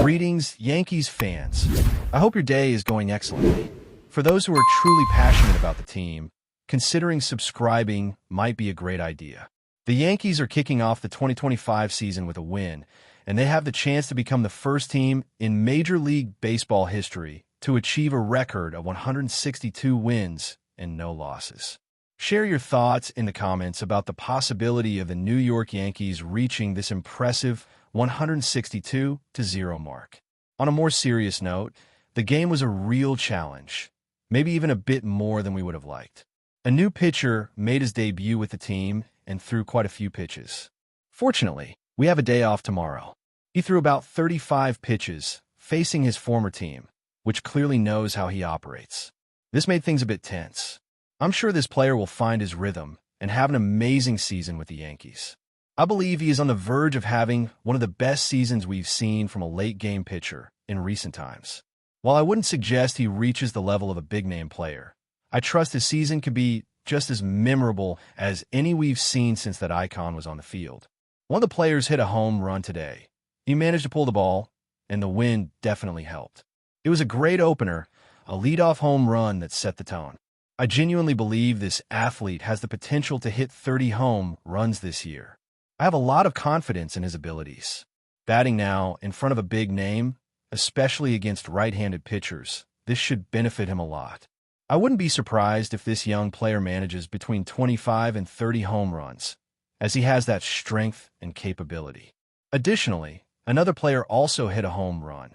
Greetings, Yankees fans. I hope your day is going excellently. For those who are truly passionate about the team, considering subscribing might be a great idea. The Yankees are kicking off the 2025 season with a win, and they have the chance to become the first team in Major League Baseball history to achieve a record of 162 wins and no losses. Share your thoughts in the comments about the possibility of the New York Yankees reaching this impressive 162-0 mark. On a more serious note, the game was a real challenge, maybe even a bit more than we would have liked. A new pitcher made his debut with the team and threw quite a few pitches. Fortunately, we have a day off tomorrow. He threw about 35 pitches, facing his former team, which clearly knows how he operates. This made things a bit tense. I'm sure this player will find his rhythm and have an amazing season with the Yankees. I believe he is on the verge of having one of the best seasons we've seen from a late-game pitcher in recent times. While I wouldn't suggest he reaches the level of a big-name player, I trust his season could be just as memorable as any we've seen since that icon was on the field. One of the players hit a home run today. He managed to pull the ball, and the wind definitely helped. It was a great opener, a leadoff home run that set the tone. I genuinely believe this athlete has the potential to hit 30 home runs this year. I have a lot of confidence in his abilities. Batting now in front of a big name, especially against right-handed pitchers, this should benefit him a lot. I wouldn't be surprised if this young player manages between 25 and 30 home runs, as he has that strength and capability. Additionally, another player also hit a home run.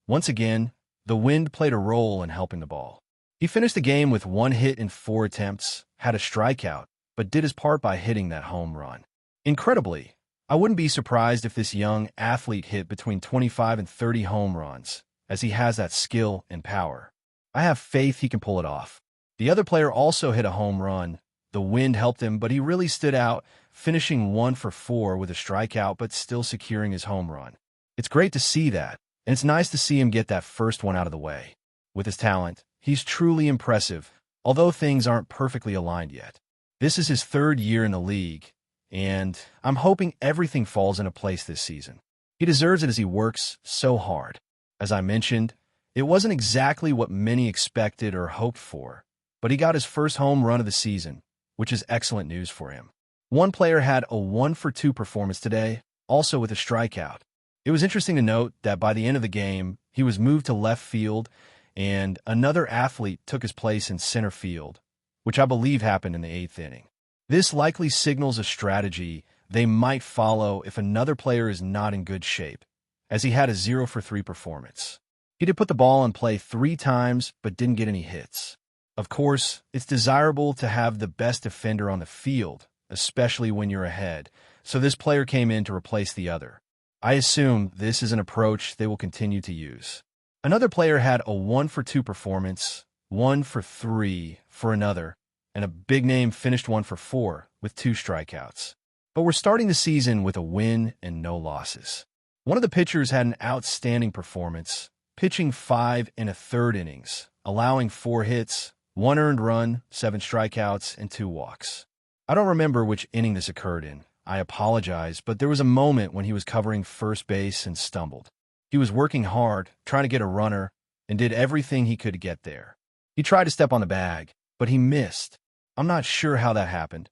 Once again, the wind played a role in helping the ball. He finished the game with 1 hit in 4 attempts, had a strikeout, but did his part by hitting that home run. Incredibly, I wouldn't be surprised if this young athlete hit between 25 and 30 home runs, as he has that skill and power. I have faith he can pull it off. The other player also hit a home run. The wind helped him, but he really stood out, finishing 1 for 4 with a strikeout but still securing his home run. It's great to see that, and it's nice to see him get that first one out of the way. With his talent, he's truly impressive, although things aren't perfectly aligned yet. This is his 3rd year in the league, and I'm hoping everything falls into place this season. He deserves it as he works so hard. As I mentioned, it wasn't exactly what many expected or hoped for, but he got his first home run of the season, which is excellent news for him. One player had a 1-for-2 performance today, also with a strikeout. It was interesting to note that by the end of the game, he was moved to left field, and another athlete took his place in center field, which I believe happened in the 8th inning. This likely signals a strategy they might follow if another player is not in good shape, as he had a 0-for-3 performance. He did put the ball in play 3 times, but didn't get any hits. Of course, it's desirable to have the best defender on the field, especially when you're ahead, so this player came in to replace the other. I assume this is an approach they will continue to use. Another player had a 1-for-2 performance, 1-for-3 for another, and a big name finished 1 for 4 with 2 strikeouts. But we're starting the season with a win and no losses. One of the pitchers had an outstanding performance, pitching 5 1/3 innings, allowing 4 hits, 1 earned run, 7 strikeouts, and 2 walks. I don't remember which inning this occurred in. I apologize, but there was a moment when he was covering first base and stumbled. He was working hard, trying to get a runner, and did everything he could to get there. He tried to step on the bag, but he missed. I'm not sure how that happened.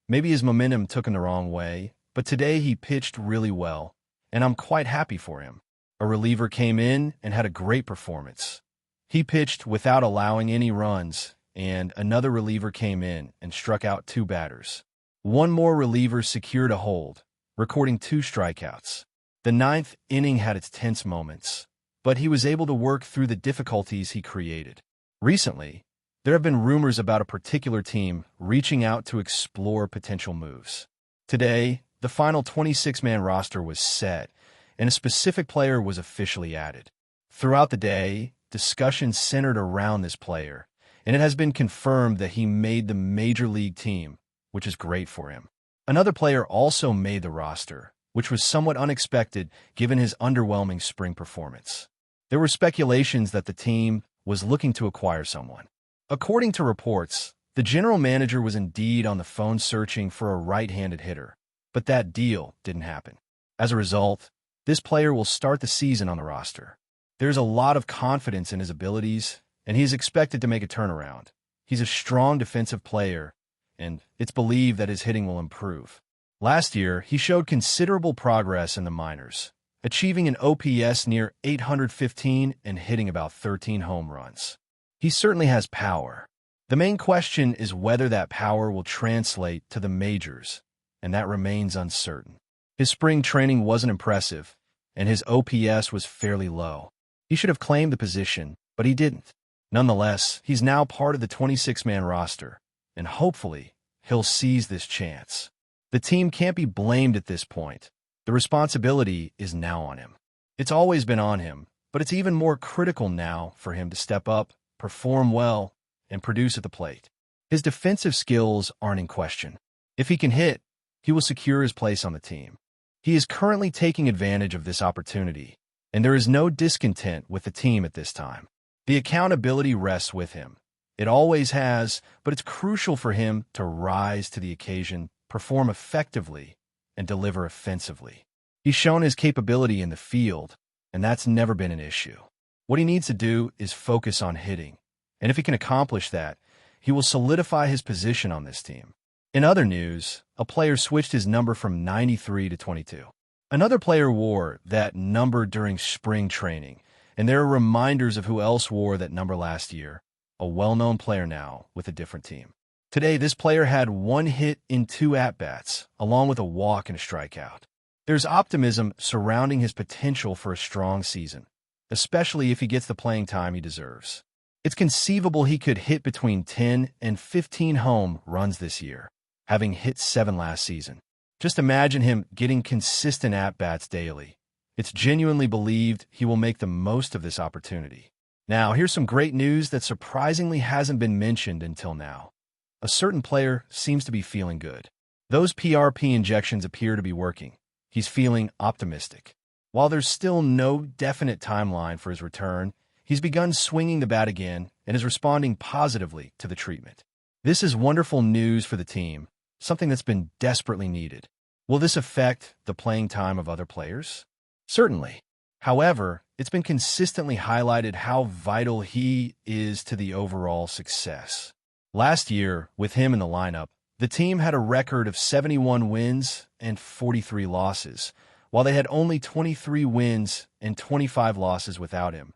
Maybe his momentum took him the wrong way, but today he pitched really well, and I'm quite happy for him. A reliever came in and had a great performance. He pitched without allowing any runs, and another reliever came in and struck out 2 batters. One more reliever secured a hold, recording 2 strikeouts. The 9th inning had its tense moments, but he was able to work through the difficulties he created. Recently, there have been rumors about a particular team reaching out to explore potential moves. Today, the final 26-man roster was set, and a specific player was officially added. Throughout the day, discussions centered around this player, and it has been confirmed that he made the Major League team, which is great for him. Another player also made the roster, which was somewhat unexpected given his underwhelming spring performance. There were speculations that the team was looking to acquire someone. According to reports, the general manager was indeed on the phone searching for a right-handed hitter, but that deal didn't happen. As a result, this player will start the season on the roster. There's a lot of confidence in his abilities, and he is expected to make a turnaround. He's a strong defensive player, and it's believed that his hitting will improve. Last year, he showed considerable progress in the minors, achieving an OPS near 815 and hitting about 13 home runs. He certainly has power. The main question is whether that power will translate to the majors, and that remains uncertain. His spring training wasn't impressive, and his OPS was fairly low. He should have claimed the position, but he didn't. Nonetheless, he's now part of the 26-man roster, and hopefully, he'll seize this chance. The team can't be blamed at this point. The responsibility is now on him. It's always been on him, but it's even more critical now for him to step up, perform well, and produce at the plate. His defensive skills aren't in question. If he can hit, he will secure his place on the team. He is currently taking advantage of this opportunity, and there is no discontent with the team at this time. The accountability rests with him. It always has, but it's crucial for him to rise to the occasion, perform effectively, and deliver offensively. He's shown his capability in the field, and that's never been an issue. What he needs to do is focus on hitting, and if he can accomplish that, he will solidify his position on this team. In other news, a player switched his number from 93 to 22. Another player wore that number during spring training, and there are reminders of who else wore that number last year, a well-known player now with a different team. Today, this player had 1 hit in 2 at-bats, along with a walk and a strikeout. There's optimism surrounding his potential for a strong season, especially if he gets the playing time he deserves. It's conceivable he could hit between 10 and 15 home runs this year, having hit 7 last season. Just imagine him getting consistent at-bats daily. It's genuinely believed he will make the most of this opportunity. Now, here's some great news that surprisingly hasn't been mentioned until now. A certain player seems to be feeling good. Those PRP injections appear to be working. He's feeling optimistic. While there's still no definite timeline for his return, he's begun swinging the bat again and is responding positively to the treatment. This is wonderful news for the team, something that's been desperately needed. Will this affect the playing time of other players? Certainly. However, it's been consistently highlighted how vital he is to the overall success. Last year, with him in the lineup, the team had a record of 71 wins and 43 losses, while they had only 23 wins and 25 losses without him,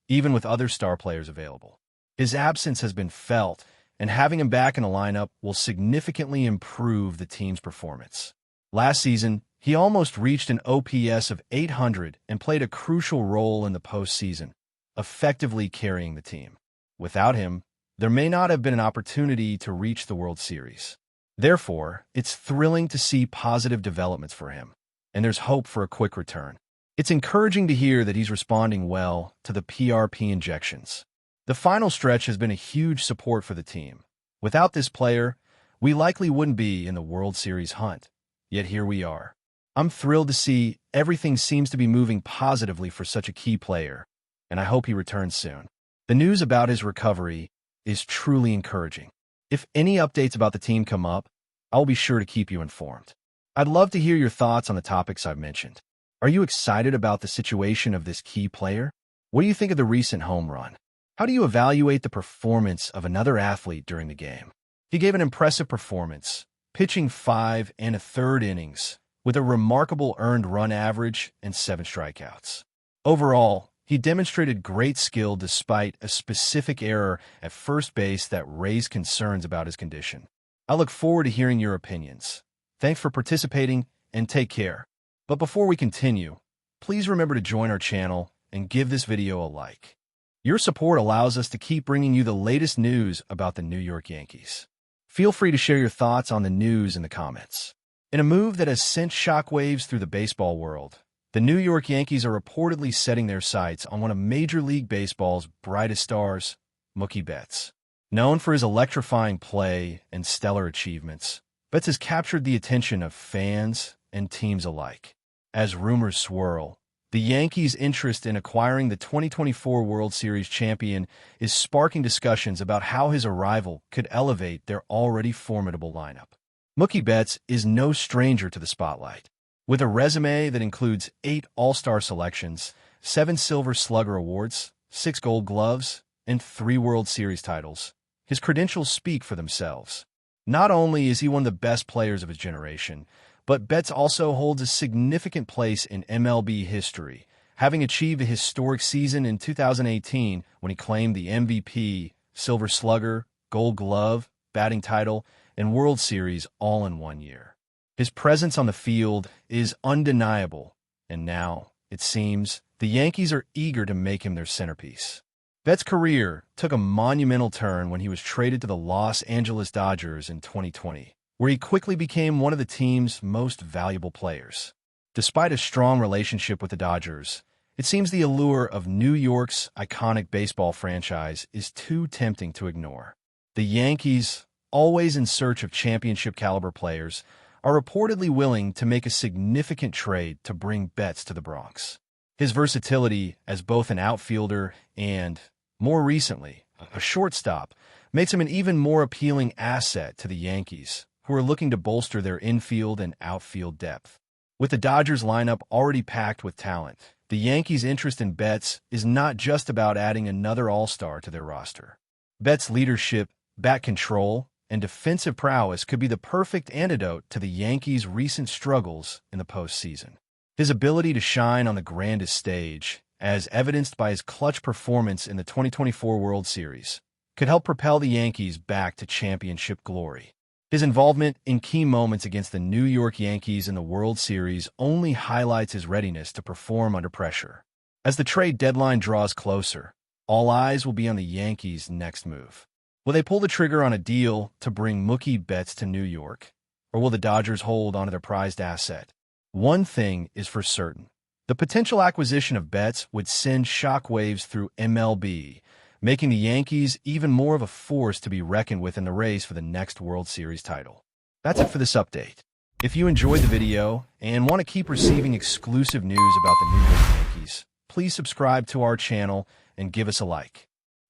even with other star players available. His absence has been felt, and having him back in the lineup will significantly improve the team's performance. Last season, he almost reached an OPS of 800 and played a crucial role in the postseason, effectively carrying the team. Without him, there may not have been an opportunity to reach the World Series. Therefore, it's thrilling to see positive developments for him, and there's hope for a quick return. It's encouraging to hear that he's responding well to the PRP injections. The final stretch has been a huge support for the team. Without this player, we likely wouldn't be in the World Series hunt, yet here we are. I'm thrilled to see everything seems to be moving positively for such a key player, and I hope he returns soon. The news about his recovery is truly encouraging. If any updates about the team come up, I'll be sure to keep you informed. I'd love to hear your thoughts on the topics I've mentioned. Are you excited about the situation of this key player? What do you think of the recent home run? How do you evaluate the performance of another athlete during the game? He gave an impressive performance, pitching 5 1/3 innings, with a remarkable earned run average and 7 strikeouts. Overall, he demonstrated great skill despite a specific error at first base that raised concerns about his condition. I look forward to hearing your opinions. Thanks for participating, and take care. But before we continue, please remember to join our channel and give this video a like. Your support allows us to keep bringing you the latest news about the New York Yankees. Feel free to share your thoughts on the news in the comments. In a move that has sent shockwaves through the baseball world, the New York Yankees are reportedly setting their sights on one of Major League Baseball's brightest stars, Mookie Betts. Known for his electrifying play and stellar achievements, Betts has captured the attention of fans and teams alike. As rumors swirl, the Yankees' interest in acquiring the 2024 World Series champion is sparking discussions about how his arrival could elevate their already formidable lineup. Mookie Betts is no stranger to the spotlight. With a resume that includes 8 All-Star selections, 7 Silver Slugger awards, 6 Gold Gloves, and 3 World Series titles, his credentials speak for themselves. Not only is he one of the best players of his generation, but Betts also holds a significant place in MLB history, having achieved a historic season in 2018 when he claimed the MVP, Silver Slugger, Gold Glove, batting title, and World Series all in one year. His presence on the field is undeniable, and now, it seems, the Yankees are eager to make him their centerpiece. Betts' career took a monumental turn when he was traded to the Los Angeles Dodgers in 2020, where he quickly became one of the team's most valuable players. Despite a strong relationship with the Dodgers, it seems the allure of New York's iconic baseball franchise is too tempting to ignore. The Yankees, always in search of championship-caliber players, are reportedly willing to make a significant trade to bring Betts to the Bronx. His versatility as both an outfielder and, more recently, a shortstop makes him an even more appealing asset to the Yankees, who are looking to bolster their infield and outfield depth. With the Dodgers lineup already packed with talent, the Yankees' interest in Betts is not just about adding another all-star to their roster. Betts' leadership, bat control, and defensive prowess could be the perfect antidote to the Yankees' recent struggles in the postseason. His ability to shine on the grandest stage, as evidenced by his clutch performance in the 2024 World Series, could help propel the Yankees back to championship glory. His involvement in key moments against the New York Yankees in the World Series only highlights his readiness to perform under pressure. As the trade deadline draws closer, all eyes will be on the Yankees' next move. Will they pull the trigger on a deal to bring Mookie Betts to New York, or will the Dodgers hold onto their prized asset? One thing is for certain. The potential acquisition of Betts would send shockwaves through MLB, making the Yankees even more of a force to be reckoned with in the race for the next World Series title. That's it for this update. If you enjoyed the video and want to keep receiving exclusive news about the New York Yankees, please subscribe to our channel and give us a like.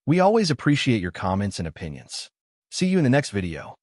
We always appreciate your comments and opinions. See you in the next video.